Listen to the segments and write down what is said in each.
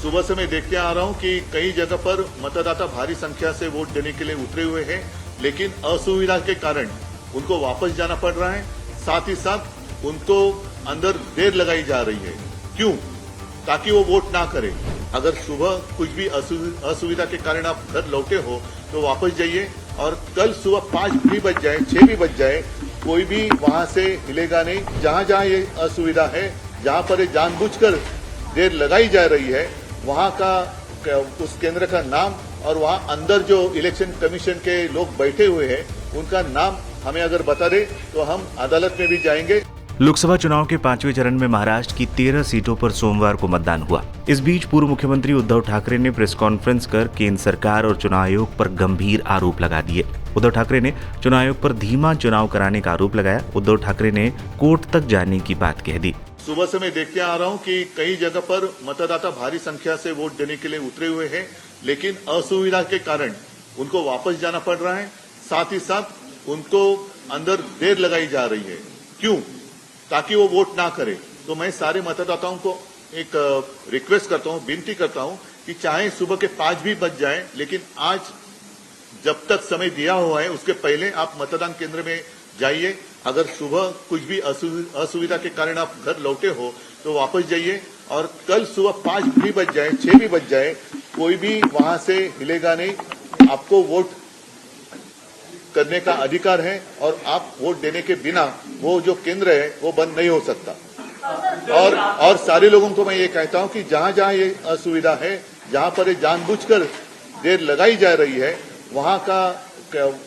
सुबह से मैं देखते आ रहा हूं कि कई जगह पर मतदाता भारी संख्या से वोट देने के लिए उतरे हुए हैं, लेकिन असुविधा के कारण उनको वापस जाना पड़ रहा है। साथ ही साथ उनको अंदर देर लगाई जा रही है। क्यों? ताकि वो वोट ना करें। अगर सुबह कुछ भी असुविधा के कारण आप घर लौटे हो तो वापस जाइए, और कल सुबह 5 भी बज जाए, 6 भी बज जाए, कोई भी वहां से हिलेगा नहीं। जहां जहां ये असुविधा है, जहां पर ये जानबूझकर देर लगाई जा रही है, वहां का उस केंद्र का नाम और वहां अंदर जो इलेक्शन कमीशन के लोग बैठे हुए हैं उनका नाम हमें अगर बता दे तो हम अदालत में भी जाएंगे। लोकसभा चुनाव के 5वें चरण में महाराष्ट्र की 13 सीटों पर सोमवार को मतदान हुआ। इस बीच पूर्व मुख्यमंत्री उद्धव ठाकरे ने प्रेस कॉन्फ्रेंस कर केंद्र सरकार और चुनाव आयोग पर गंभीर आरोप लगा दिए। उद्धव ठाकरे ने चुनाव आयोग पर धीमा चुनाव कराने का आरोप लगाया। उद्धव ठाकरे ने कोर्ट तक जाने की बात कह दी। सुबह से मैं देखते आ रहा हूं कि कई जगह पर मतदाता भारी संख्या से वोट देने के लिए उतरे हुए हैं, लेकिन असुविधा के कारण उनको वापस जाना पड़ रहा है। साथ ही साथ उनको अंदर देर लगाई जा रही है। क्यों? ताकि वो वोट ना करें। तो मैं सारे मतदाताओं को एक रिक्वेस्ट करता हूं, विनती करता हूं कि चाहे सुबह के 5 भी बज जाए, लेकिन आज जब तक समय दिया हुआ है उसके पहले आप मतदान केंद्र में जाइए। अगर सुबह कुछ भी असुविधा के कारण आप घर लौटे हो तो वापस जाइए, और कल सुबह 5 भी बज जाए, 6 भी बज जाए, कोई भी वहां से हिलेगा नहीं। आपको वोट करने का अधिकार है, और आप वोट देने के बिना वो जो केंद्र है वो बंद नहीं हो सकता। और सारे लोगों को मैं ये कहता हूं कि जहां जहां ये असुविधा है, जहां पर ये जानबूझकर देर लगाई जा रही है, वहां का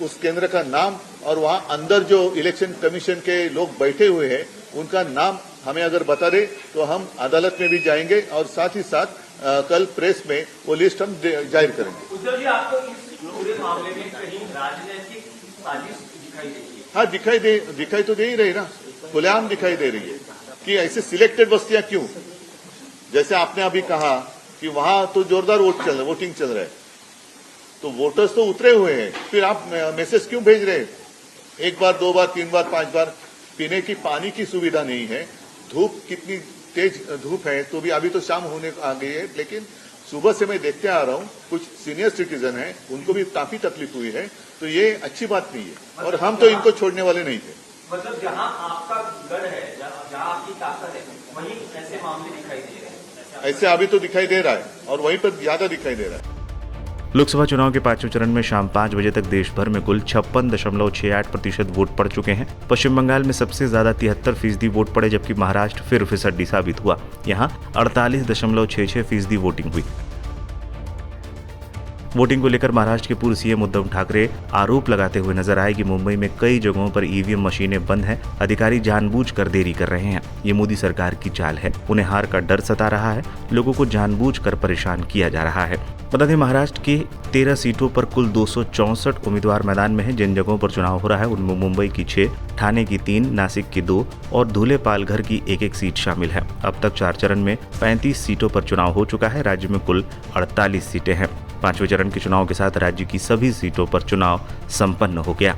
उस केंद्र का नाम और वहां अंदर जो इलेक्शन कमीशन के लोग बैठे हुए हैं उनका नाम हमें अगर बता दे तो हम अदालत में भी जाएंगे, और साथ ही साथ कल प्रेस में वो लिस्ट हम जाहिर करेंगे। उद्धव जी, आपको इस पूरे मामले में कहीं राजनीतिक साजिश दिखाई देती है? हाँ, दिखाई तो दे ही रही ना, खुलेआम दिखाई दे रही है कि ऐसे सिलेक्टेड बस्तियां क्यों? जैसे आपने अभी कहा कि वहां तो जोरदार वोटिंग चल रहा है, तो वोटर्स तो उतरे हुए हैं, फिर आप मैसेज क्यों भेज रहे हैं? 1 बार, 2 बार, 3 बार, 5 बार पीने की पानी की सुविधा नहीं है। धूप कितनी तेज धूप है, तो भी अभी तो शाम होने आ गई है, लेकिन सुबह से मैं देखते आ रहा हूं कुछ सीनियर सिटीजन है, उनको भी काफी तकलीफ हुई है। तो ये अच्छी बात नहीं है, और हम तो इनको छोड़ने वाले नहीं थे। मतलब जहां आपका गढ़ है, जहां आपकी ताकत है, वहीं ऐसे मामले दिखाई दे रहे हैं? ऐसे अभी तो दिखाई दे रहा है, और वहीं पर ज्यादा दिखाई दे रहा है। लोकसभा चुनाव के 5वें चरण में शाम 5 बजे तक देश भर में कुल 56.68% वोट पड़ चुके हैं। पश्चिम बंगाल में सबसे ज्यादा 73% वोट पड़े, जबकि महाराष्ट्र फिर फिसड्डी साबित हुआ। यहां 48.66% वोटिंग हुई। वोटिंग को लेकर महाराष्ट्र के पूर्व सीएम उद्धव ठाकरे आरोप लगाते हुए नजर आए कि मुंबई में कई जगहों पर ईवीएम मशीनें बंद हैं, अधिकारी जानबूझकर देरी कर रहे हैं। ये मोदी सरकार की चाल है, उन्हें हार का डर सता रहा है, लोगों को जानबूझकर परेशान किया जा रहा है। बता दें, महाराष्ट्र की 13 सीटों पर कुल 264 उम्मीदवार मैदान में हैं। जिन जगहों पर चुनाव हो रहा है उनमें मुंबई की 6, ठाणे की 3, नासिक की 2 और धुले पालघर की 1-1 सीट शामिल है। अब तक 4 चरण में 35 सीटों पर चुनाव हो चुका है। राज्य में कुल 48 सीटें हैं। 5वें चरण के चुनाव के साथ राज्य की सभी सीटों पर चुनाव संपन्न हो गया।